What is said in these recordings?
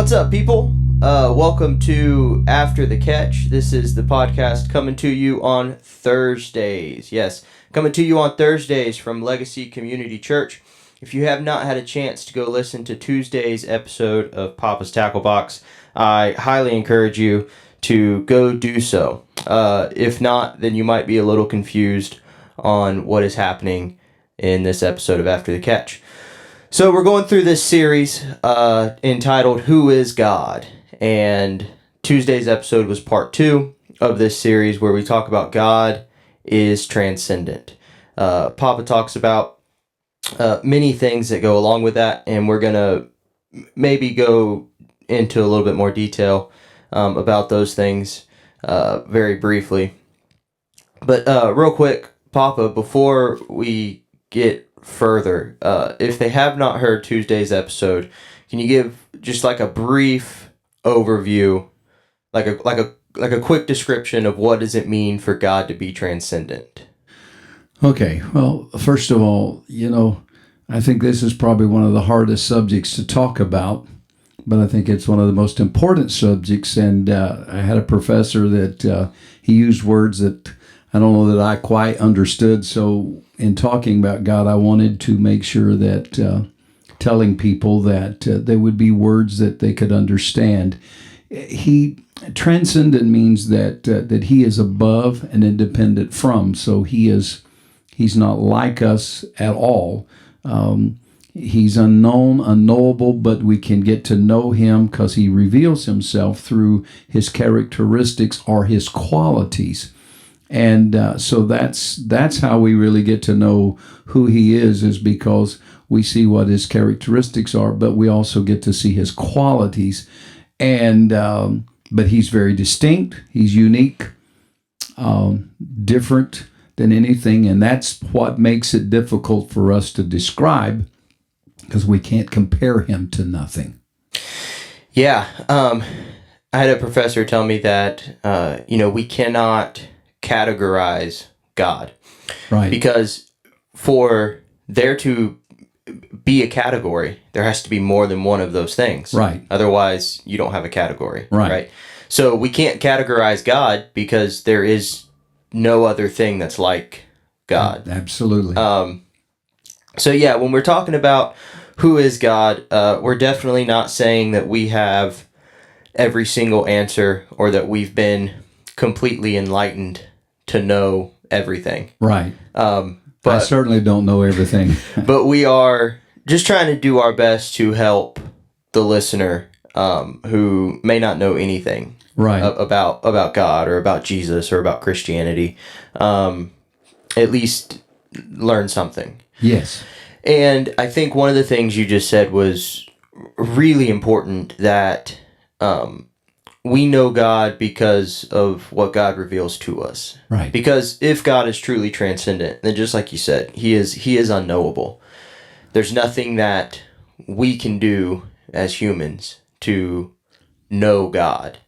What's up, people? Welcome to After the Catch. This is the podcast coming to you on Thursdays. Yes, coming to you on Thursdays from Legacy Community Church. If you have not had a chance to go listen to Tuesday's episode of Papa's Tackle Box, I highly encourage you to go do so. If not, then you might be a little confused on what is happening in this episode of After the Catch. So we're going through this series entitled Who is God? And Tuesday's episode was part 2 of this series where we talk about God is transcendent. Papa talks about many things that go along with that, and we're going to maybe go into a little bit more detail about those things very briefly. But real quick, Papa, before we get further, if they have not heard Tuesday's episode, can you give just like a brief overview, like a quick description of what does it mean for God to be transcendent? Okay, well, first of all, I think this is probably one of the hardest subjects to talk about, but I think it's one of the most important subjects. And I had a professor that he used words that I don't know that I quite understood. So in talking about God, I wanted to make sure that telling people that there would be words that they could understand. Transcendent means that he is above and independent from. So he's not like us at all. He's unknown, unknowable, but we can get to know him because he reveals himself through his characteristics or his qualities. And so that's how we really get to know who he is because we see what his characteristics are, but we also get to see his qualities. And but he's very distinct. He's unique, different than anything, and that's what makes it difficult for us to describe because we can't compare him to nothing. Yeah, I had a professor tell me that we cannot categorize God, right? Because for there to be a category, there has to be more than one of those things, right? Otherwise, you don't have a category, right? So we can't categorize God because there is no other thing that's like God. Absolutely. So yeah, when we're talking about who is God, we're definitely not saying that we have every single answer or that we've been completely enlightened to know everything. Right. But I certainly don't know everything. But we are just trying to do our best to help the listener who may not know anything about God or about Jesus or about Christianity, at least learn something. Yes. And I think one of the things you just said was really important, that we know God because of what God reveals to us. Right. Because if God is truly transcendent, then just like you said, he is unknowable. There's nothing that we can do as humans to know God.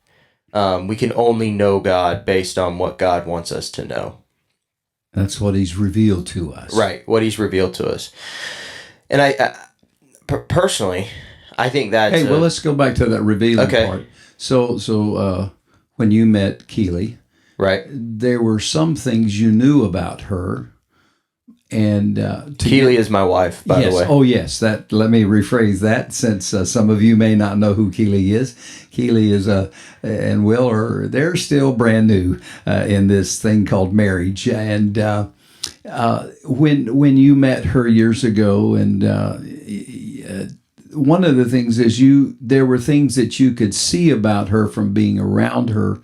We can only know God based on what God wants us to know. That's what he's revealed to us. Right, what he's revealed to us. And I personally, I think that... Hey, well, let's go back to that revealing part. So when you met Keely, right, there were some things you knew about her. And Keely is my wife, by the way. Oh, yes. Let me rephrase that, since some of you may not know who Keely is. Keely is and Will they're still brand new in this thing called marriage. And when you met her years ago, and one of the things is there were things that you could see about her from being around her,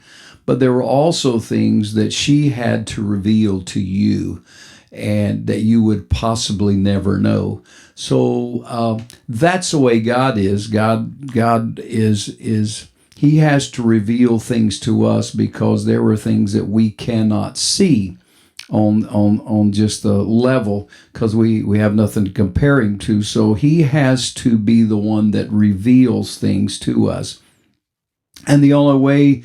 but there were also things that she had to reveal to you, and that you would possibly never know. So that's the way God is. God is he has to reveal things to us because there were things that we cannot see on just the level, because we have nothing to compare him to. So he has to be the one that reveals things to us. And the only way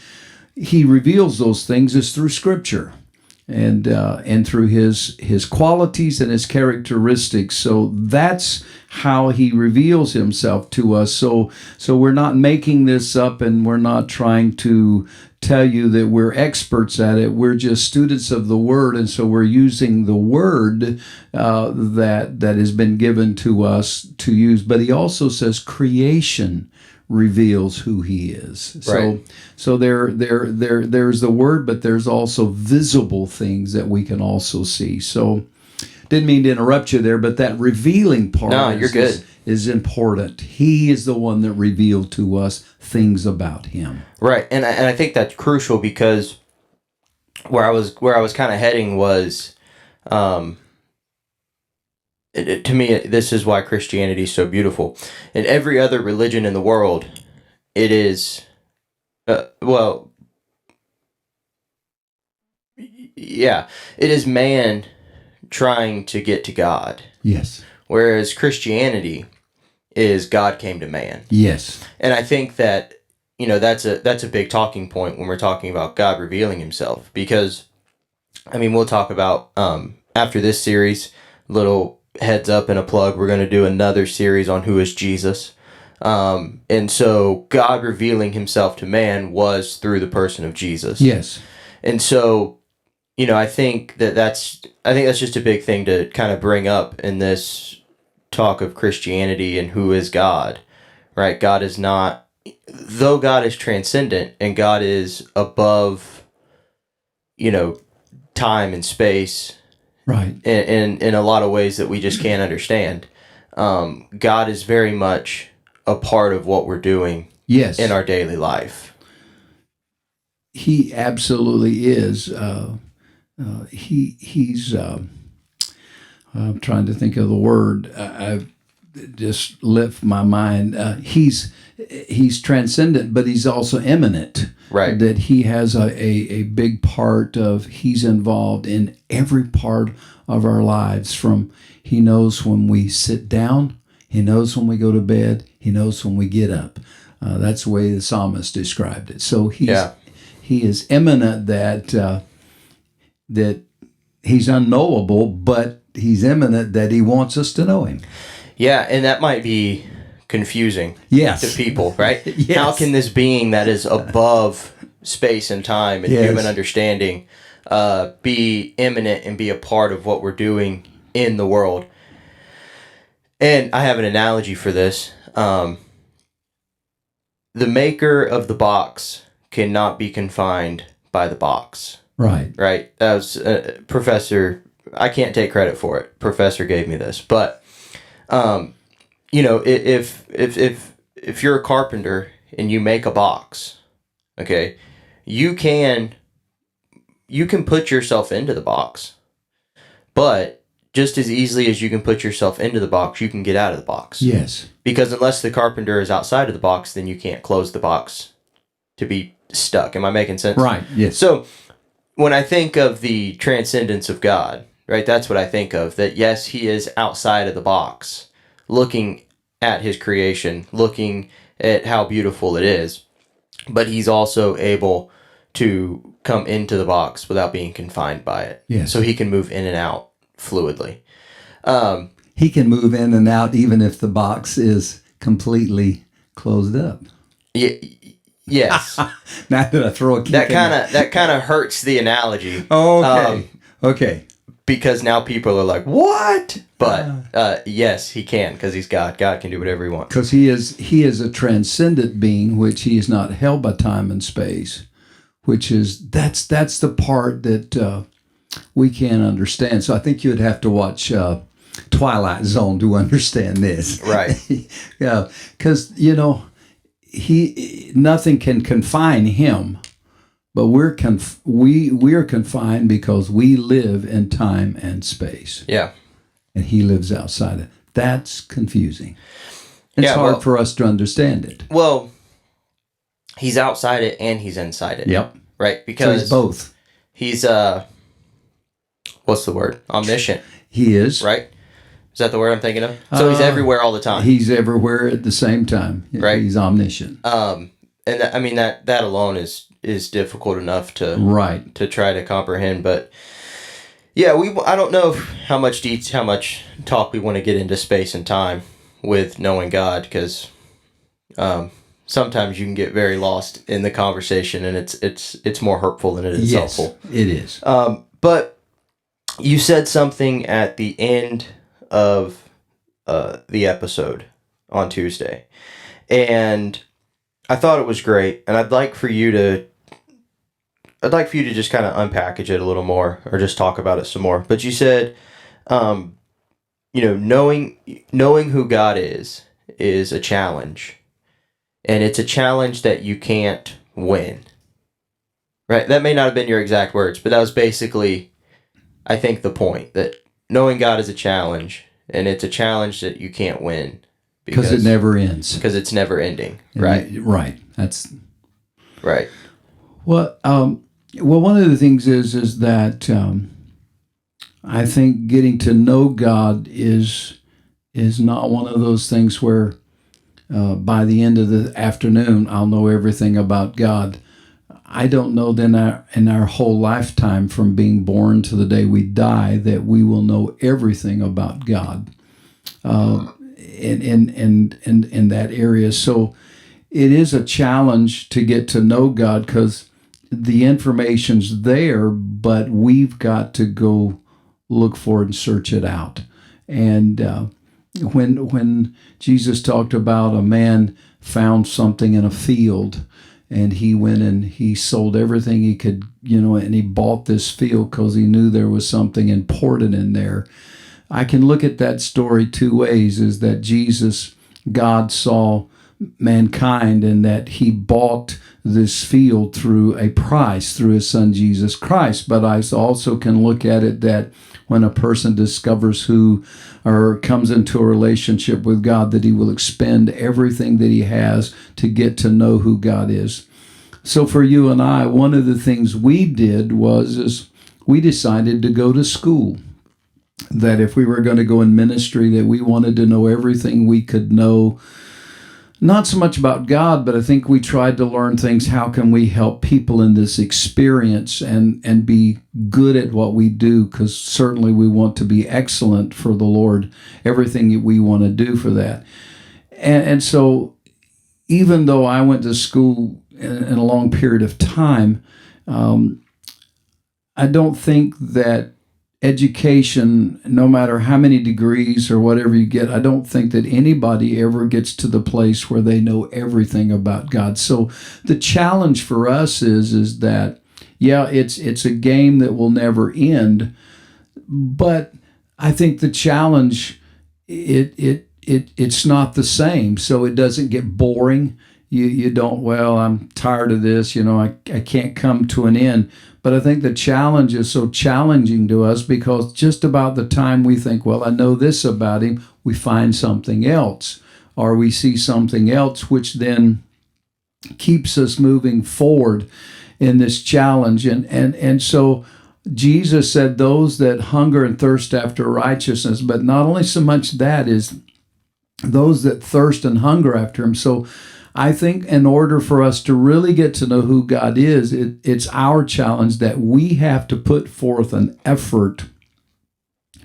he reveals those things is through Scripture. and through his qualities and his characteristics. So that's how he reveals himself to us. So we're not making this up, and we're not trying to tell you that we're experts at it. We're just students of the Word, and so we're using the Word that has been given to us to use. But he also says creation reveals who he is. Right. So there's the Word, but there's also visible things that we can also see. So didn't mean to interrupt you there, but that revealing part you're good. Is important. He is the one that revealed to us things about him. Right, and I think that's crucial, because where I was kind of heading was, to me, this is why Christianity is so beautiful. In every other religion in the world, it is, it is man trying to get to God. Yes. Whereas Christianity is God came to man. Yes. And I think that, that's a big talking point when we're talking about God revealing himself, because, we'll talk about, after this series, little heads up and a plug, we're going to do another series on who is Jesus. And so God revealing himself to man was through the person of Jesus. Yes. And so, I think that's just a big thing to kind of bring up in this talk of Christianity and who is God, right? God is not, though God is transcendent and God is above, time and space, right? In a lot of ways that we just can't understand. God is very much a part of what we're doing. Yes. In our daily life. He absolutely is. He's. I'm trying to think of the word. I just left my mind. He's transcendent, but he's also immanent. Right. That he has a big part of. He's involved in every part of our lives. From he knows when we sit down, he knows when we go to bed, he knows when we get up. That's the way the psalmist described it. So he is immanent. That he's unknowable, but he's immanent, that he wants us to know him. Yeah, and that might be confusing to people, right? Yes. How can this being that is above space and time and human understanding be immanent and be a part of what we're doing in the world? And I have an analogy for this. The maker of the box cannot be confined by the box. Right. Right. That was Professor. I can't take credit for it. Professor gave me this, but if you're a carpenter and you make a box, okay, you can put yourself into the box, but just as easily as you can put yourself into the box, you can get out of the box. Yes. Because unless the carpenter is outside of the box, then you can't close the box to be stuck. Am I making sense? Right. Yes. So when I think of the transcendence of God, right, that's what I think of. That yes, he is outside of the box, looking at his creation, looking at how beautiful it is, but he's also able to come into the box without being confined by it. Yes. So he can move in and out fluidly. He can move in and out even if the box is completely closed up. Yes. Now did I throw a kick? That kind of hurts the analogy. Okay. Okay. Because now people are like, "What?" But yes, he can, because he's God. God can do whatever he wants. Because he is a transcendent being, which he is not held by time and space. Which is that's the part that we can't understand. So I think you would have to watch Twilight Zone to understand this. Right. Yeah. Because nothing can confine him. But we are confined because we live in time and space. Yeah. And he lives outside it. That's confusing. It's hard for us to understand it. Well, he's outside it and he's inside it. Yep. Right? Because so he's both. He's what's the word? Omniscient. He is. Right? Is that the word I'm thinking of? So he's everywhere all the time. He's everywhere at the same time. Right. He's omniscient. and I mean that alone is difficult enough to Right. to try to comprehend. But yeah, I don't know how much talk we want to get into space and time with knowing God, because sometimes you can get very lost in the conversation, and it's more hurtful than it is Yes, helpful. it is. But you said something at the end of the episode on Tuesday, and I thought it was great, and I'd like for you to just kind of unpackage it a little more, or just talk about it some more. But you said, knowing who God is a challenge, and it's a challenge that you can't win. Right? That may not have been your exact words, but that was basically, I think, the point, that knowing God is a challenge, and it's a challenge that you can't win Because it never ends. Because it's never ending. Right. Right. That's right. well. Well, one of the things is that I think getting to know God is not one of those things where by the end of the afternoon I'll know everything about God. I don't know that in our whole lifetime, from being born to the day we die, that we will know everything about God in that area. So it is a challenge to get to know God, because the information's there, but we've got to go look for it and search it out. And when Jesus talked about a man found something in a field, and he went and he sold everything he could, and he bought this field because he knew there was something important in there. I can look at that story two ways: is that God saw mankind, and that he bought this field through a price, through his son Jesus Christ. But I also can look at it that when a person discovers who, or comes into a relationship with God, that he will expend everything that he has to get to know who God is. So for you and I, one of the things we did is we decided to go to school. That if we were going to go in ministry, that we wanted to know everything we could know, not so much about God, but I think we tried to learn things. How can we help people in this experience and be good at what we do? Because certainly we want to be excellent for the Lord, everything that we want to do for that. And so even though I went to school in a long period of time, I don't think that education, no matter how many degrees or whatever you get, I don't think that anybody ever gets to the place where they know everything about God. So the challenge for us is that, yeah, it's a game that will never end, but I think the challenge, it's not the same, so it doesn't get boring. You don't, well, I'm tired of this, I can't come to an end. But I think the challenge is so challenging to us because just about the time we think, well, I know this about him, we find something else, or we see something else, which then keeps us moving forward in this challenge. And so Jesus said, those that hunger and thirst after righteousness, but not only so much that, is those that thirst and hunger after him. So I think in order for us to really get to know who God is, it's our challenge that we have to put forth an effort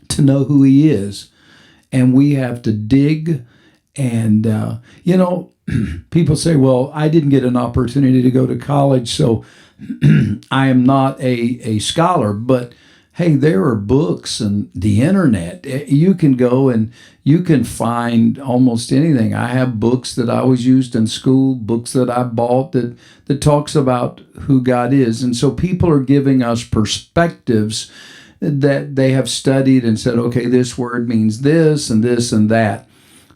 to know who he is. And we have to dig. And, people say, well, I didn't get an opportunity to go to college, so I am not a scholar. But hey, there are books and the internet. You can go and you can find almost anything. I have books that I was used in school, books that I bought that talks about who God is. And so people are giving us perspectives that they have studied and said, okay, this word means this and this and that.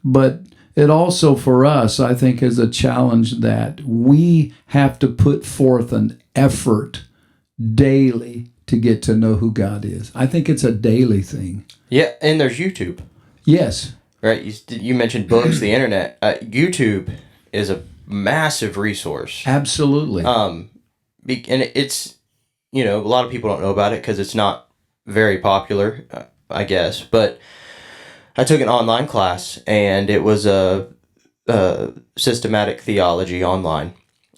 But it also, for us, I think, is a challenge that we have to put forth an effort daily to get to know who God is. I think it's a daily thing. Yeah, and there's YouTube. Yes. Right. You mentioned books, the internet. YouTube is a massive resource. Absolutely. And it's, a lot of people don't know about it because it's not very popular, I guess. But I took an online class, and it was a systematic theology online.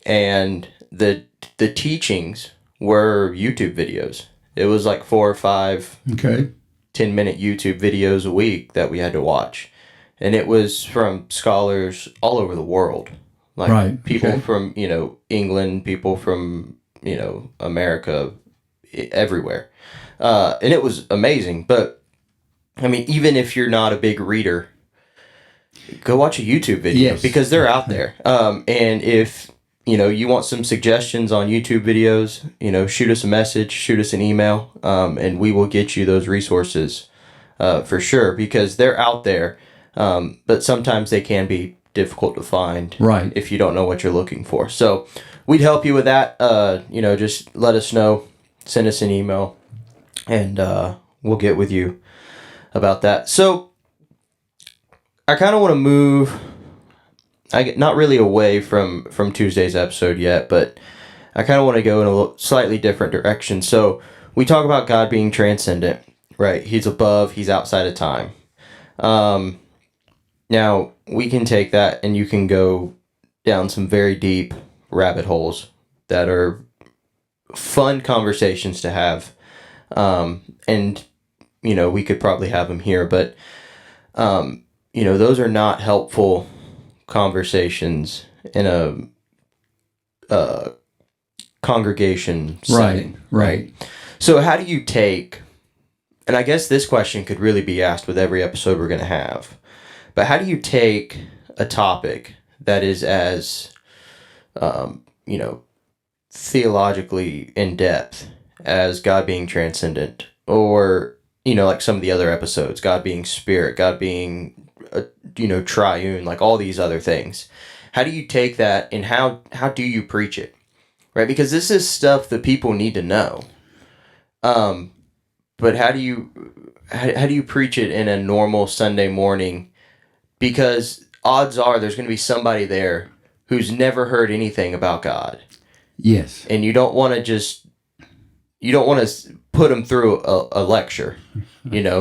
and the teachings were YouTube videos. It was like 4 or 5 Okay. 10-minute YouTube videos a week that we had to watch. And it was from scholars all over the world. Like Right. people Okay. from, England, people from, America, everywhere. And it was amazing. But, I mean, even if you're not a big reader, go watch a YouTube video Yes. because they're out there. And if, you want some suggestions on YouTube videos, shoot us a message, shoot us an email, and we will get you those resources for sure because they're out there. But sometimes they can be difficult to find Right. if you don't know what you're looking for. So we'd help you with that. Just let us know, send us an email, and we'll get with you about that. So I kind of want to move, not really away from Tuesday's episode yet, but I kind of want to go in a slightly different direction. So we talk about God being transcendent, right? He's above, he's outside of time. Now, we can take that and you can go down some very deep rabbit holes that are fun conversations to have. And, we could probably have them here, but, those are not helpful conversations in a congregation setting. Right. So how do you take, and I guess this question could really be asked with every episode we're going to have, but how do you take a topic that is as, theologically in depth as God being transcendent, or, like some of the other episodes, God being spirit, God being, triune, like all these other things. How do you take that and how do you preach it? Right? Because this is stuff that people need to know. But how do you preach it in a normal Sunday morning? Because odds are there's going to be somebody there who's never heard anything about God. Yes. And you don't want to put them through a lecture,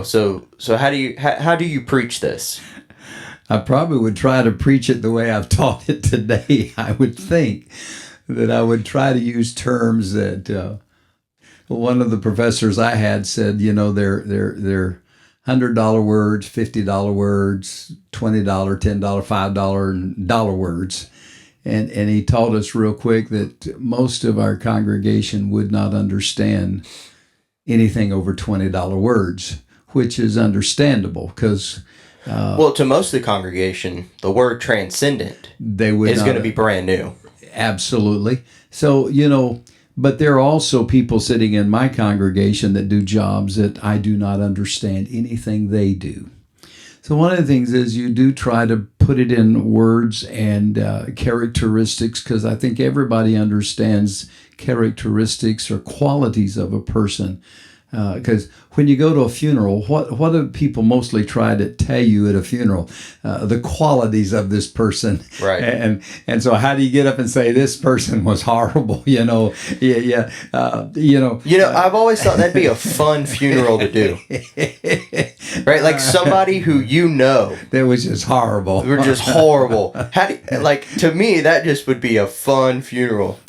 So how do you preach this? I probably would try to preach it the way I've taught it today. I would think that I would try to use terms that one of the professors I had said, they're $100 words, $50 words, $20, $10, $5, and dollar words. And he taught us real quick that most of our congregation would not understand anything over $20 words, which is understandable because to most of the congregation, the word transcendent is going to be brand new. Absolutely. So, but there are also people sitting in my congregation that do jobs that I do not understand anything they do. So one of the things is you do try to put it in words and characteristics, because I think everybody understands characteristics or qualities of a person. Because when you go to a funeral, what do people mostly try to tell you at a funeral? The qualities of this person, right? And so how do you get up and say this person was horrible? I've always thought that'd be a fun funeral to do, right? Like somebody who that was just horrible. We're just horrible. To me, that just would be a fun funeral.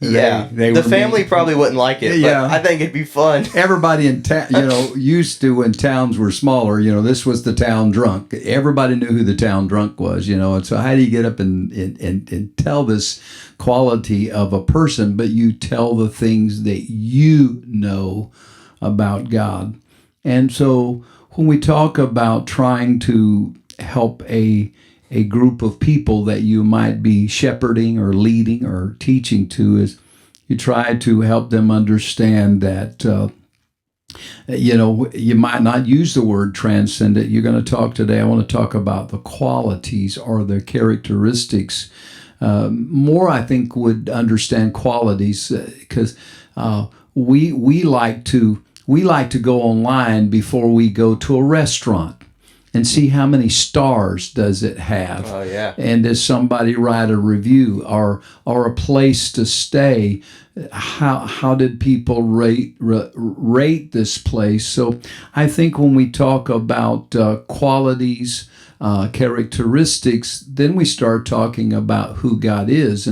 Yeah, the family probably wouldn't like it, but I think it'd be fun. Everybody in town, used to when towns were smaller, this was the town drunk. Everybody knew who the town drunk was, and so how do you get up and tell this quality of a person, but you tell the things that you know about God? And so when we talk about trying to help a group of people that you might be shepherding or leading or teaching to, is you try to help them understand that you might not use the word transcendent. You're going to talk today, I want to talk about the qualities or the characteristics. More, I think, would understand qualities, because we like to go online before we go to a restaurant and see how many stars does it have. Oh, yeah. And does somebody write a review, or a place to stay? How did people rate this place? So I think when we talk about qualities characteristics, then we start talking about who God is.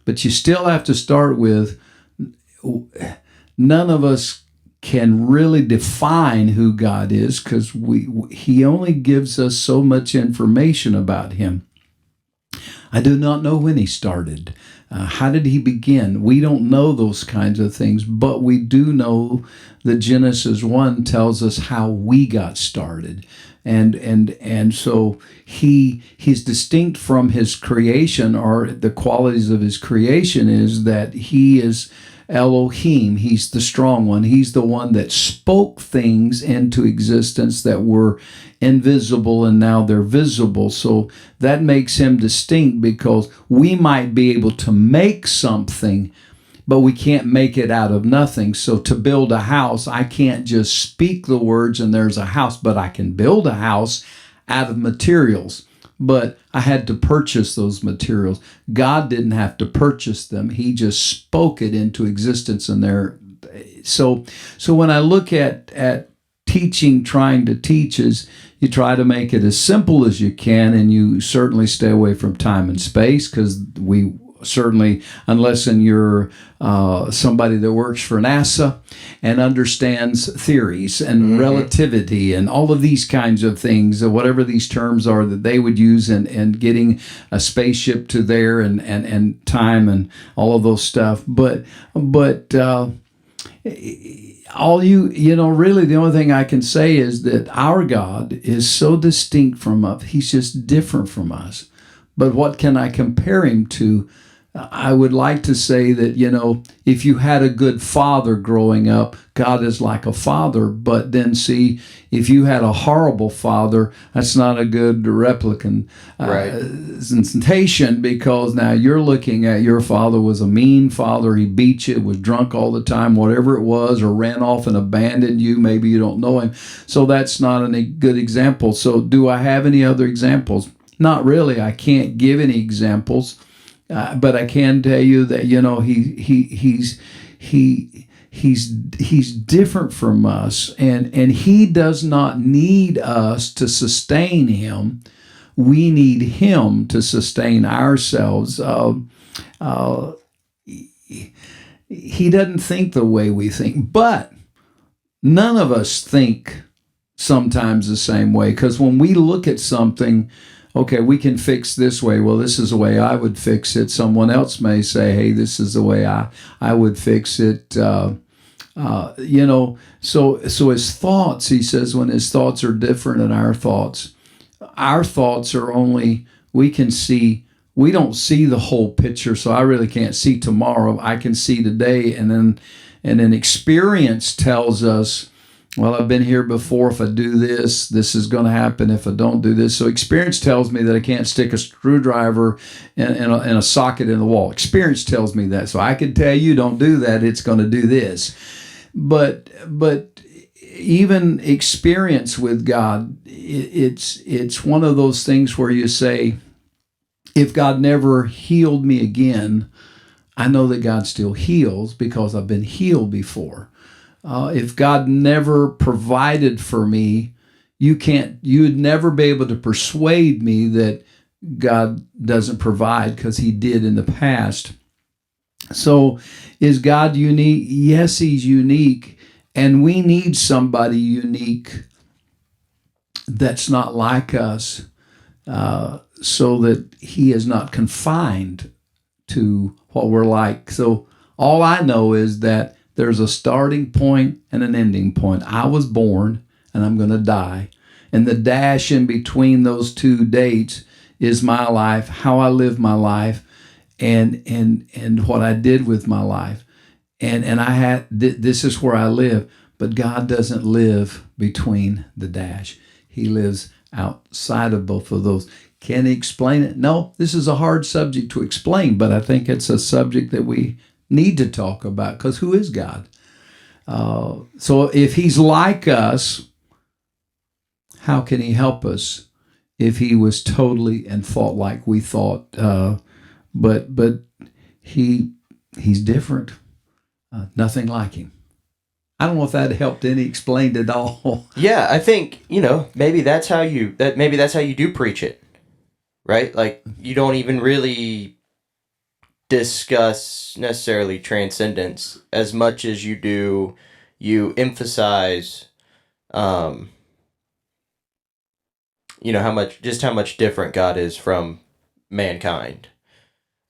But you still have to start with, none of us can really define who God is, because He only gives us so much information about Him. I do not know when He started. How did He begin? We don't know those kinds of things, but we do know that Genesis 1 tells us how we got started. And so he's distinct from His creation, or the qualities of His creation is that He is Elohim. He's the strong one. He's the one that spoke things into existence that were invisible, and now they're visible. So that makes Him distinct, because we might be able to make something, but we can't make it out of nothing. So to build a house, I can't just speak the words and there's a house, but I can build a house out of materials. But I had to purchase those materials. God didn't have to purchase them. He just spoke it into existence in there. So when I look at teaching, trying to teach, is you try to make it as simple as you can, and you certainly stay away from time and space, because we certainly, unless you're somebody that works for NASA and understands theories and relativity and all of these kinds of things, whatever these terms are that they would use in getting a spaceship to there, and time and all of those stuff. But all really the only thing I can say is that our God is so distinct from us. He's just different from us. But what can I compare Him to? I would like to say that, if you had a good father growing up, God is like a father. But then see, if you had a horrible father, that's not a good representation, because now you're looking at your father was a mean father. He beat you, was drunk all the time, whatever it was, or ran off and abandoned you. Maybe you don't know him. So that's not a good example. So do I have any other examples? Not really. I can't give any examples. But I can tell you that he's different from us, and He does not need us to sustain Him. We need Him to sustain ourselves. He doesn't think the way we think, but none of us think sometimes the same way, because when we look at something, okay, we can fix this way. Well, this is the way I would fix it. Someone else may say, hey, this is the way I would fix it. So his thoughts, he says, when his thoughts are different than our thoughts are only, we don't see the whole picture. So I really can't see tomorrow. I can see today. And then experience tells us, well, I've been here before. If I do this, this is going to happen. If I don't do this. So experience tells me that I can't stick a screwdriver in a socket in the wall. Experience tells me that. So I could tell you, don't do that. It's going to do this. But even experience with God, it's one of those things where you say, if God never healed me again, I know that God still heals, because I've been healed before. If God never provided for me, you'd never be able to persuade me that God doesn't provide, because He did in the past. So is God unique? Yes, He's unique. And we need somebody unique that's not like us, so that He is not confined to what we're like. So all I know is that there's a starting point and an ending point. I was born and I'm going to die. And the dash in between those two dates is my life, how I live my life, and what I did with my life. And this is where I live. But God doesn't live between the dash. He lives outside of both of those. Can He explain it? No, this is a hard subject to explain, but I think it's a subject that we need to talk about, because who is God? So if He's like us, how can He help us if He was totally and thought like we thought? But He's different. Nothing like Him. I don't know if that helped any explained it all. Yeah, I think, maybe that's how you do preach it, right? Like, you don't even really discuss necessarily transcendence as much as you emphasize, how much different God is from mankind.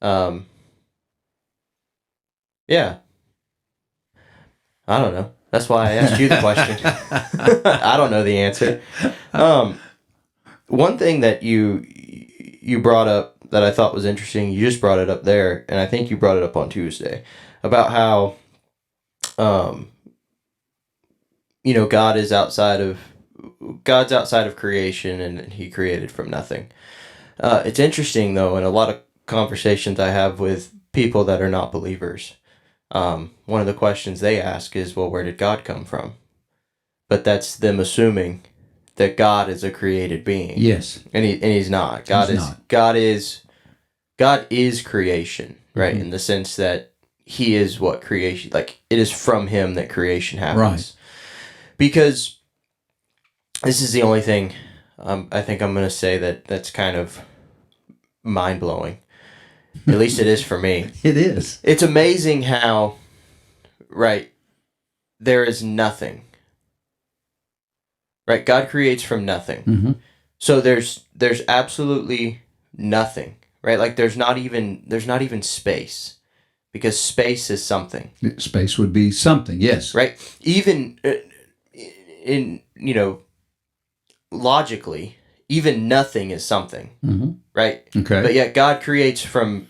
Yeah, I don't know. That's why I asked you the question. I don't know the answer. One thing that you brought up that I thought was interesting, you just brought it up there, and I think you brought it up on Tuesday, about how, God's outside of creation, and he created from nothing. It's interesting, though, in a lot of conversations I have with people that are not believers, one of the questions they ask is, well, where did God come from? But that's them assuming that God is a created being. Yes. And he's not. God is creation, right? Mm-hmm. In the sense that he is what creation, like, it is from him that creation happens. Right. Because this is the only thing I think I'm going to say that's kind of mind-blowing. At least it is for me. It is. It's amazing how, right, there is nothing. Right? God creates from nothing. Mm-hmm. So there's absolutely nothing, right? Like, there's not even space, because space is something. Space would be something, yes. Right? Even in logically, even nothing is something. Mm-hmm. Right? Okay. But yet God creates from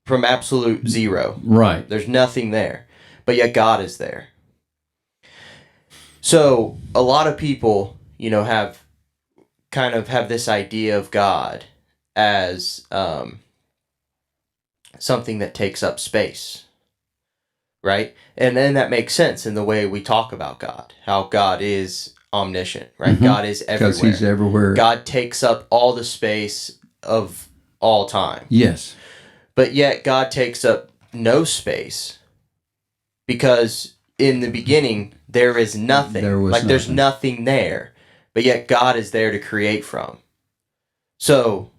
absolute zero. Right. There's nothing there. But yet God is there. So a lot of people, have this idea of God as something that takes up space, right? And then that makes sense in the way we talk about God, how God is omniscient, right? Mm-hmm. God is everywhere. Because he's everywhere. God takes up all the space of all time. Yes. But yet God takes up no space, because in the beginning there is nothing. There's nothing there. But yet God is there to create from. So,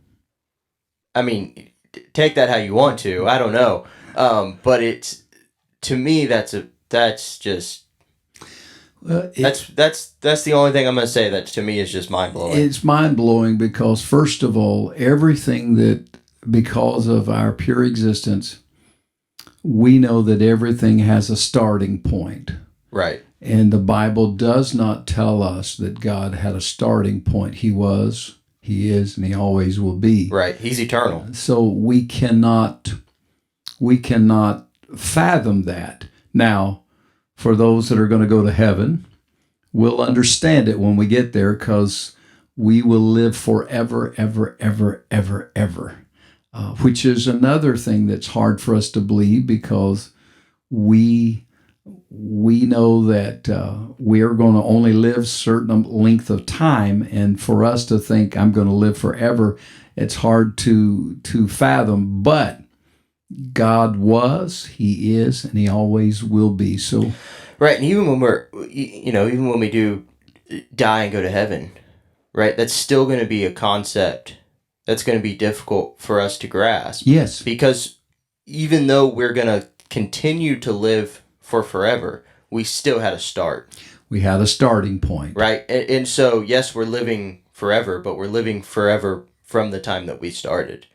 I mean, take that how you want to. I don't know. But it's, to me, that's just... that's the only thing I'm going to say that to me is just mind-blowing. It's mind-blowing because, first of all, everything that, because of our pure existence, we know that everything has a starting point. Right. And the Bible does not tell us that God had a starting point. He was, he is, and he always will be. Right. He's eternal. So we cannot fathom that. Now, for those that are going to go to heaven, we'll understand it when we get there, because we will live forever, ever, ever, ever, ever. Which is another thing that's hard for us to believe, because we know that we are going to only live certain length of time, and for us to think I'm going to live forever, it's hard to fathom. But God was, he is, and he always will be. So, right, and even when we do die and go to heaven, right, that's still going to be a concept that's going to be difficult for us to grasp. Yes. Because even though we're going to continue to live for forever, we still had a start. We had a starting point. Right? And so, yes, we're living forever, but we're living forever from the time that we started.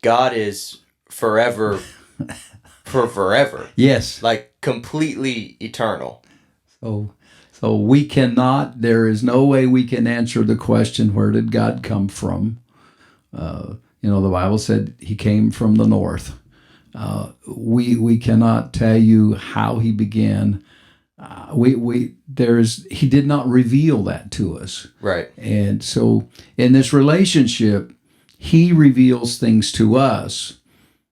God is forever for forever. Yes. Like, completely eternal. So we cannot, there is no way we can answer the question, where did God come from? The Bible said he came from the north. We cannot tell you how he began. He did not reveal that to us. Right. And so in this relationship, he reveals things to us.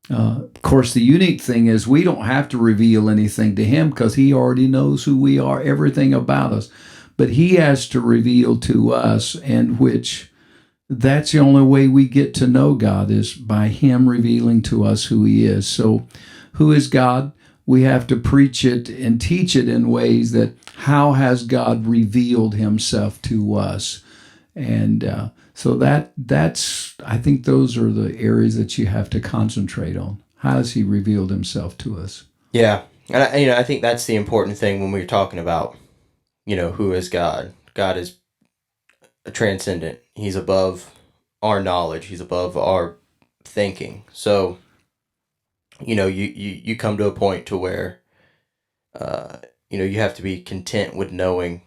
Of course, the unique thing is we don't have to reveal anything to him, because he already knows who we are, everything about us. But he has to reveal to us, and which that's the only way we get to know God, is by him revealing to us who he is. So who is God? we have to preach it and teach it in ways that how has God revealed himself to us? And so that's I think those are the areas that you have to concentrate on. How has he revealed himself to us? Yeah. And I think that's the important thing when we're talking about, who is God. God is a transcendent. He's above our knowledge. He's above our thinking. So, you come to a point to where, you have to be content with knowing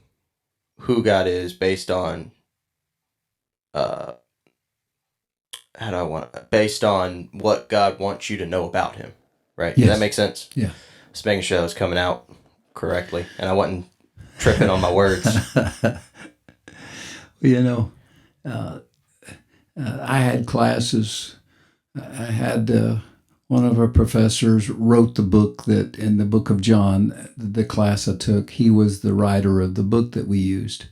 who God is based on, based on what God wants you to know about him. Right? Yes. Does that make sense? Yeah. Just making sure that was coming out correctly and I wasn't tripping on my words. I had classes. I had one of our professors wrote the book that in the book of John, the class I took, he was the writer of the book that we used.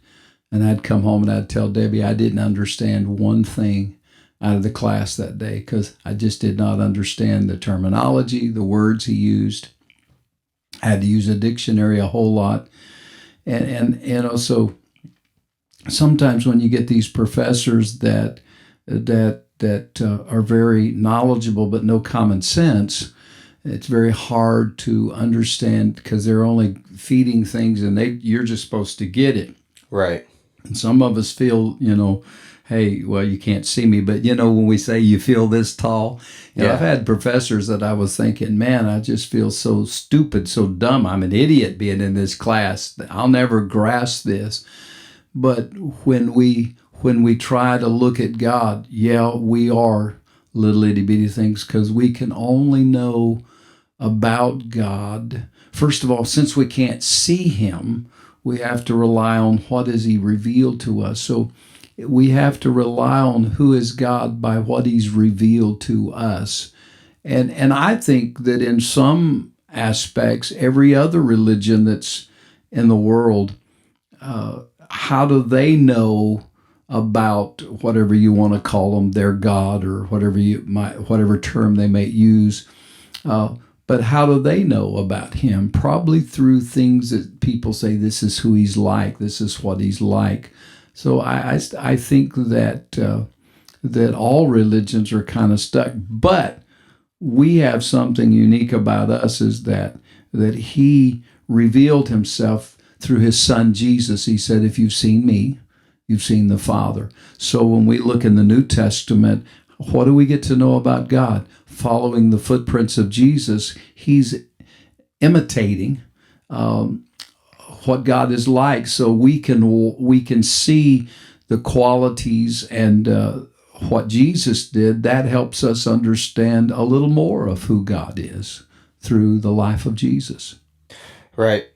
And I'd come home and I'd tell Debbie I didn't understand one thing out of the class that day because I just did not understand the terminology, the words he used. I had to use a dictionary a whole lot. And so sometimes when you get these professors that are very knowledgeable but no common sense, it's very hard to understand because they're only feeding things and you're just supposed to get it. Right. And some of us feel, hey, well, you can't see me, but when we say you feel this tall, I've had professors that I was thinking, man, I just feel so stupid, so dumb. I'm an idiot being in this class. I'll never grasp this. But when we try to look at God, we are little itty bitty things because we can only know about God. First of all, since we can't see him, we have to rely on what is he revealed to us. So we have to rely on who is God by what he's revealed to us. And I think that in some aspects, every other religion that's in the world, how do they know about whatever you want to call them, their God or whatever term they may use? But how do they know about him? Probably through things that people say, this is who he's like, this is what he's like. So I think that all religions are kind of stuck. But we have something unique about us is that he revealed himself through his son Jesus. He said, if you've seen me, you've seen the Father. So when we look in the New Testament, what do we get to know about God? Following the footprints of Jesus, he's imitating what God is like, so we can see the qualities and what Jesus did. That helps us understand a little more of who God is through the life of Jesus. Right.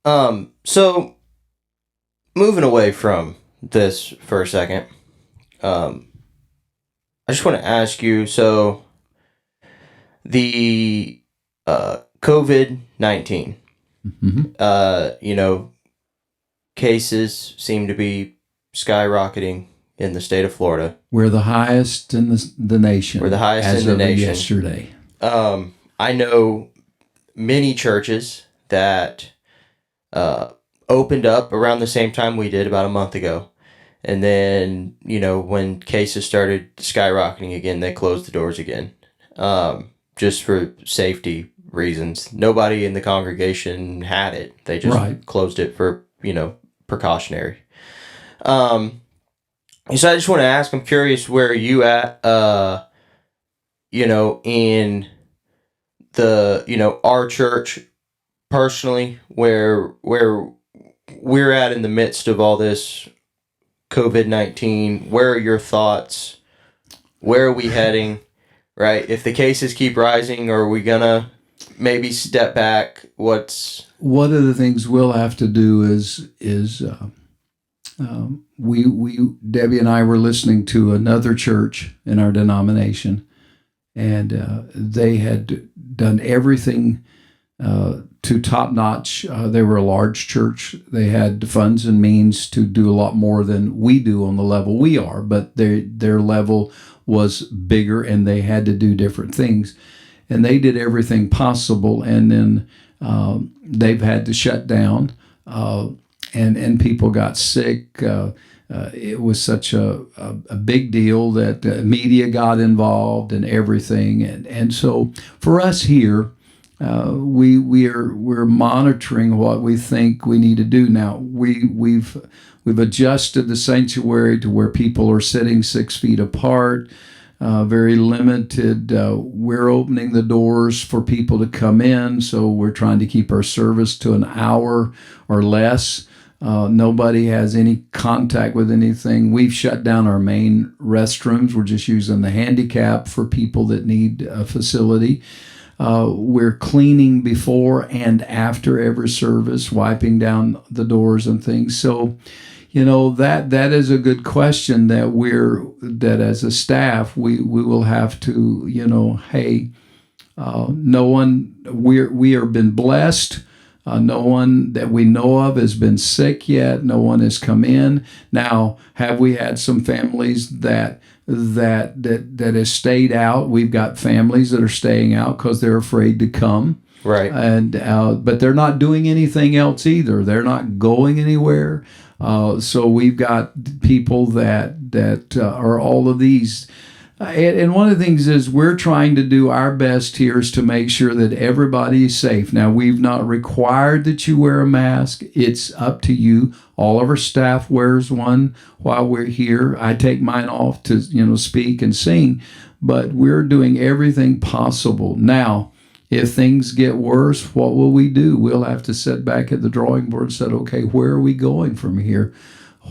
So moving away from this for a second, I just want to ask you, so the COVID-19, cases seem to be skyrocketing in the state of Florida. We're the highest in the nation. We're the highest in the nation. Yesterday. I know many churches that opened up around the same time we did about a month ago. And then, when cases started skyrocketing again, they closed the doors again, just for safety reasons. Nobody in the congregation had it. They just closed it for, precautionary. So I just want to ask, I'm curious, where are you at, in the, our church personally, where we're at in the midst of all this COVID-19, where are your thoughts? Where are we heading? Right? If the cases keep rising, are we gonna maybe step back? One of the things we'll have to do is we Debbie and I were listening to another church in our denomination, and they had done everything to top notch. They were a large church. They had funds and means to do a lot more than we do on the level we are, but their level was bigger and they had to do different things. and they did everything possible, and then they've had to shut down, and people got sick. It was such a big deal that the media got involved and everything, and so for us here, we're monitoring what we think we need to do. Now we've adjusted the sanctuary to where people are sitting 6 feet apart, very limited. We're opening the doors for people to come in, so we're trying to keep our service to an hour or less. Nobody has any contact with anything. We've shut down our main restrooms. We're just using the handicap for people that need a facility. We're cleaning before and after every service, wiping down the doors and things. So, that is a good question that as a staff we will have to, hey, no one, we have been blessed. No one that we know of has been sick yet. No one has come in. Now, have we had some families that has stayed out? We've got families that are staying out because they're afraid to come. Right. And but they're not doing anything else either. They're not going anywhere. So we've got people that are all of these. And one of the things is we're trying to do our best here is to make sure that everybody is safe. Now, we've not required that you wear a mask. It's up to you. All of our staff wears one while we're here. I take mine off to, speak and sing, but we're doing everything possible. Now, if things get worse, what will we do? We'll have to sit back at the drawing board and say, okay, where are we going from here?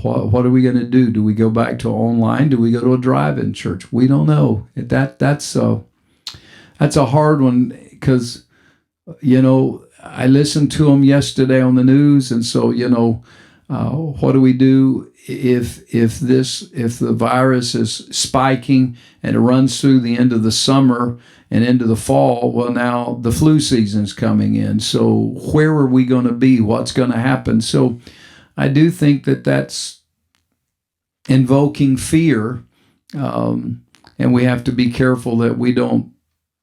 What are we going to do? Do we go back to online? Do we go to a drive-in church? We don't know. That's a hard one because, I listened to them yesterday on the news, and so what do we do if the virus is spiking and it runs through the end of the summer and into the fall? Well, now the flu season's coming in. So where are we going to be? What's going to happen? So I do think that that's invoking fear, and we have to be careful that we don't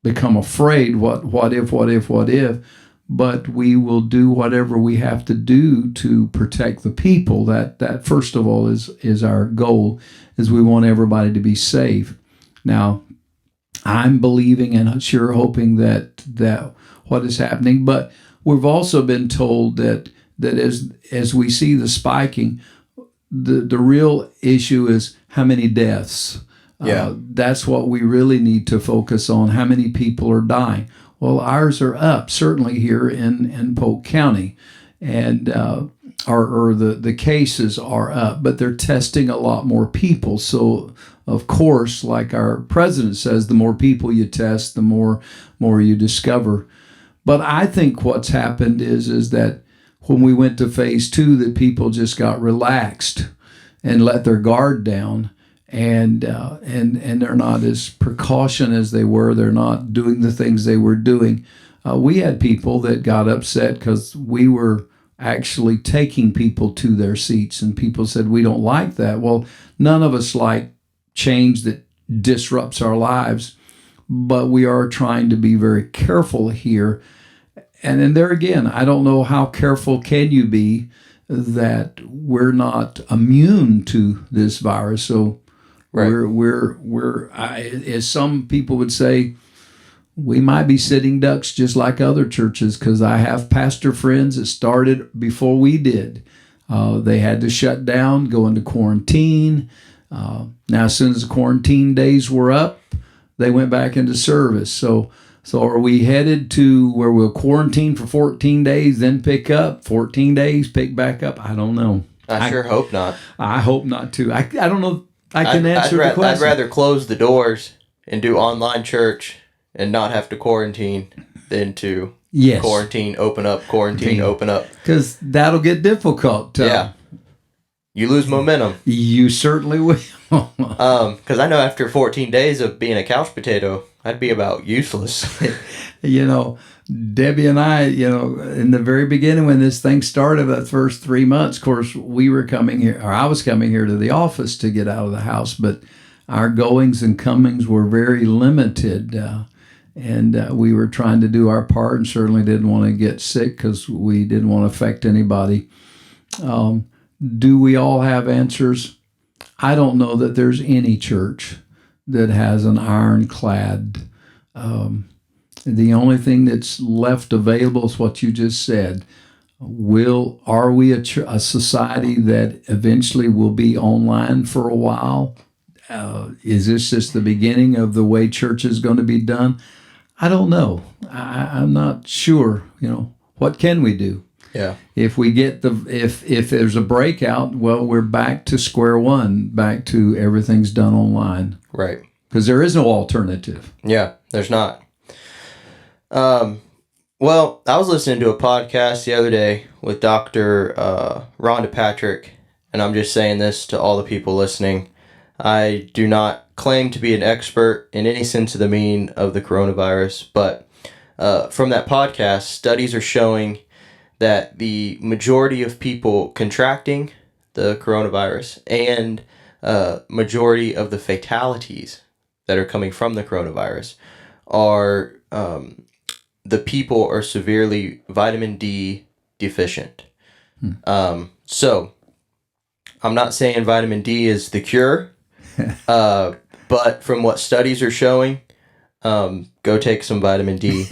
become afraid. What if? But we will do whatever we have to do to protect the people. That first of all is our goal. Is we want everybody to be safe. Now, I'm believing and sure hoping that what is happening, but we've also been told that as we see the spiking, the real issue is how many deaths. Yeah. That's what we really need to focus on, how many people are dying. Well, ours are up, certainly here in Polk County, and the cases are up, but they're testing a lot more people. So, of course, like our president says, the more people you test, the more you discover. But I think what's happened is that when we went to phase 2, that people just got relaxed and let their guard down, and they're not as precaution as they were. They're not doing the things they were doing. We had people that got upset because we were actually taking people to their seats, and people said, we don't like that. Well, none of us like change that disrupts our lives, but we are trying to be very careful here. And then there again, I don't know how careful can you be that we're not immune to this virus. So right. As some people would say, we might be sitting ducks just like other churches, because I have pastor friends that started before we did. They had to shut down, go into quarantine. Now, as soon as the quarantine days were up, they went back into service. So are we headed to where we'll quarantine for 14 days, then pick up, 14 days, pick back up? I don't know. I sure hope not. I hope not, too. I don't know if I can answer the question. I'd rather close the doors and do online church and not have to quarantine than to quarantine, open up, quarantine, open up. Because that'll get difficult. Yeah. You lose momentum. You certainly will. Because I know after 14 days of being a couch potato, I'd be about useless. Debbie and I, in the very beginning when this thing started, that first 3 months, of course, we were coming here, or I was coming here to the office to get out of the house, but our goings and comings were very limited. and we were trying to do our part, and certainly didn't want to get sick because we didn't want to affect anybody. Do we all have answers? I don't know that there's any church that has an ironclad. The only thing that's left available is what you just said. Are we a society that eventually will be online for a while? Is this just the beginning of the way church is going to be done? I don't know. I'm not sure. What can we do? Yeah. If we get if there's a breakout, well, we're back to square one, back to everything's done online. Right. Because there is no alternative. Yeah, there's not. Well, I was listening to a podcast the other day with Dr. Rhonda Patrick, and I'm just saying this to all the people listening. I do not claim to be an expert in any sense of the meaning of the coronavirus, but from that podcast, studies are showing that the majority of people contracting the coronavirus and majority of the fatalities that are coming from the coronavirus are the people are severely vitamin D deficient. So I'm not saying vitamin D is the cure, but from what studies are showing, go take some vitamin D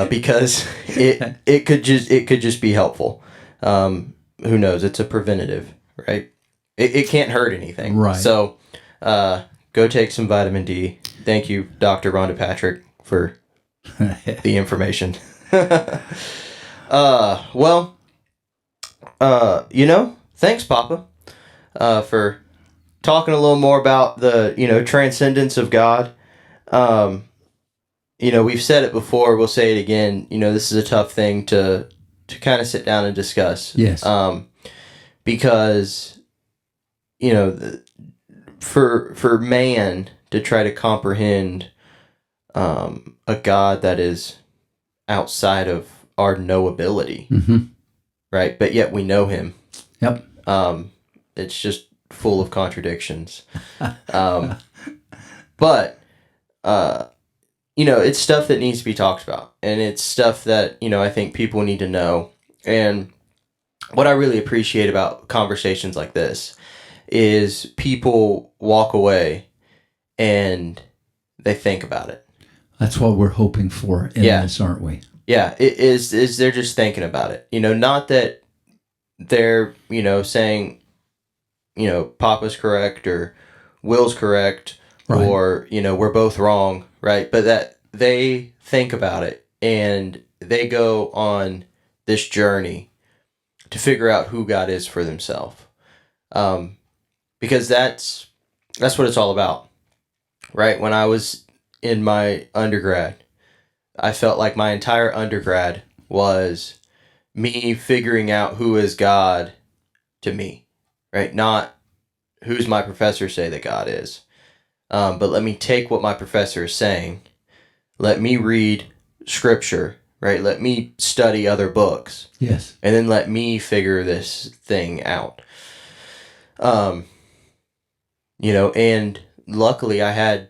because it could just be helpful. Who knows? It's a preventative, right? It can't hurt anything, right? So go take some vitamin D. Thank you, Dr. Rhonda Patrick, for the information. Thanks, Papa, for talking a little more about the transcendence of God. We've said it before, we'll say it again. This is a tough thing to kind of sit down and discuss. Yes. Because for man to try to comprehend a God that is outside of our knowability, right? But yet we know him. Yep. It's just full of contradictions. But it's stuff that needs to be talked about, and it's stuff that I think people need to know. And what I really appreciate about conversations like this is people walk away and they think about it. That's what we're hoping for in this, aren't we? Yeah, it is they're just thinking about it. Not that they're, saying, Papa's correct or Will's correct, right, or, we're both wrong, right? But that they think about it and they go on this journey to figure out who God is for themselves. Because that's what it's all about, right? When I was in my undergrad, I felt like my entire undergrad was me figuring out who is God to me, right? Not who's my professor say that God is. But let me take what my professor is saying. Let me read scripture, right? Let me study other books. Yes. And then let me figure this thing out. And luckily I had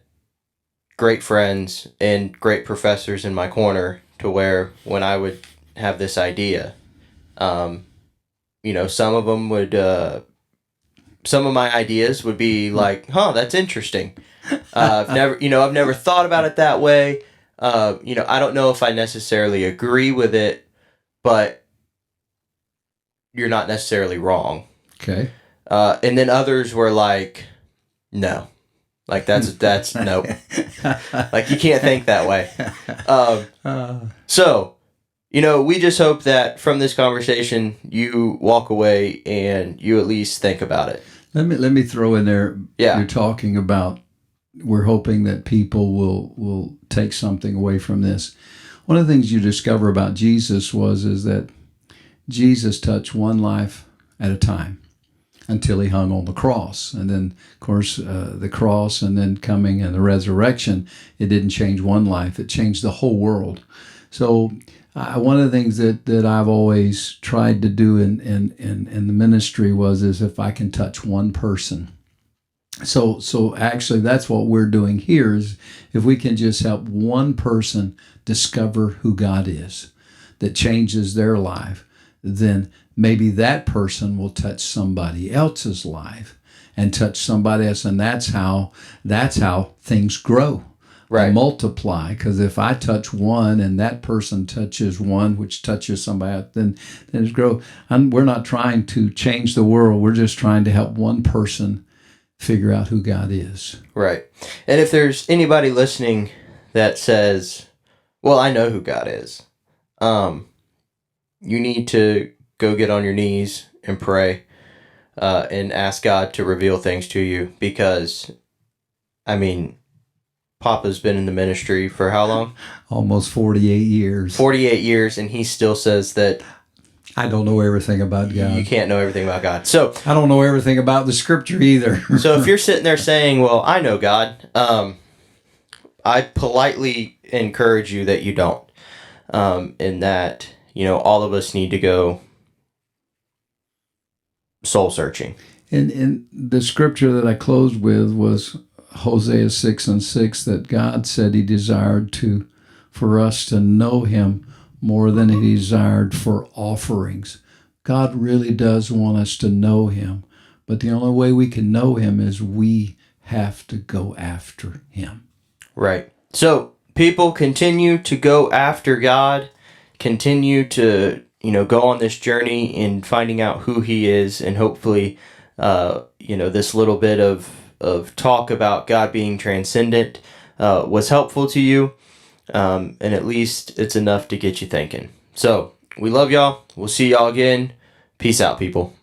great friends and great professors in my corner to where when I would have this idea, some of them would, some of my ideas would be like, that's interesting. I've never thought about it that way. I don't know if I necessarily agree with it, but you're not necessarily wrong. Okay. And then others were like, no, like that's nope. Like you can't think that way. So, we just hope that from this conversation, you walk away and you at least think about it. Let me throw in there. Yeah. You're talking about, we're hoping that people will take something away from this. One of the things you discover about Jesus is that Jesus touched one life at a time until he hung on the cross. And then, of course, the cross and then coming and the resurrection, it didn't change one life. It changed the whole world. So one of the things that I've always tried to do in the ministry is if I can touch one person, So actually, that's what we're doing here is if we can just help one person discover who God is, that changes their life, then maybe that person will touch somebody else's life and touch somebody else, and that's how things grow. They Right. multiply, because if I touch one and that person touches one, which touches somebody else, then it's grow. And we're not trying to change the world. We're just trying to help one person figure out who God is. Right. And if there's anybody listening that says, well, I know who God is, you need to go get on your knees and pray and ask God to reveal things to you because, I mean, Papa's been in the ministry for how long? Almost 48 years. 48 years, and he still says that I don't know everything about God. you can't know everything about God. So I don't know everything about the scripture either. so if you're sitting there saying, well, I know God, I politely encourage you that you don't. And that, all of us need to go soul searching. And the scripture that I closed with was Hosea 6:6, that God said he desired for us to know him more than he desired for offerings. God really does want us to know him, but the only way we can know him is we have to go after him. Right. So people continue to go after God, continue to, go on this journey in finding out who he is, and hopefully, this little bit of talk about God being transcendent was helpful to you, and at least it's enough to get you thinking. So we love y'all. We'll see y'all again. Peace out, people.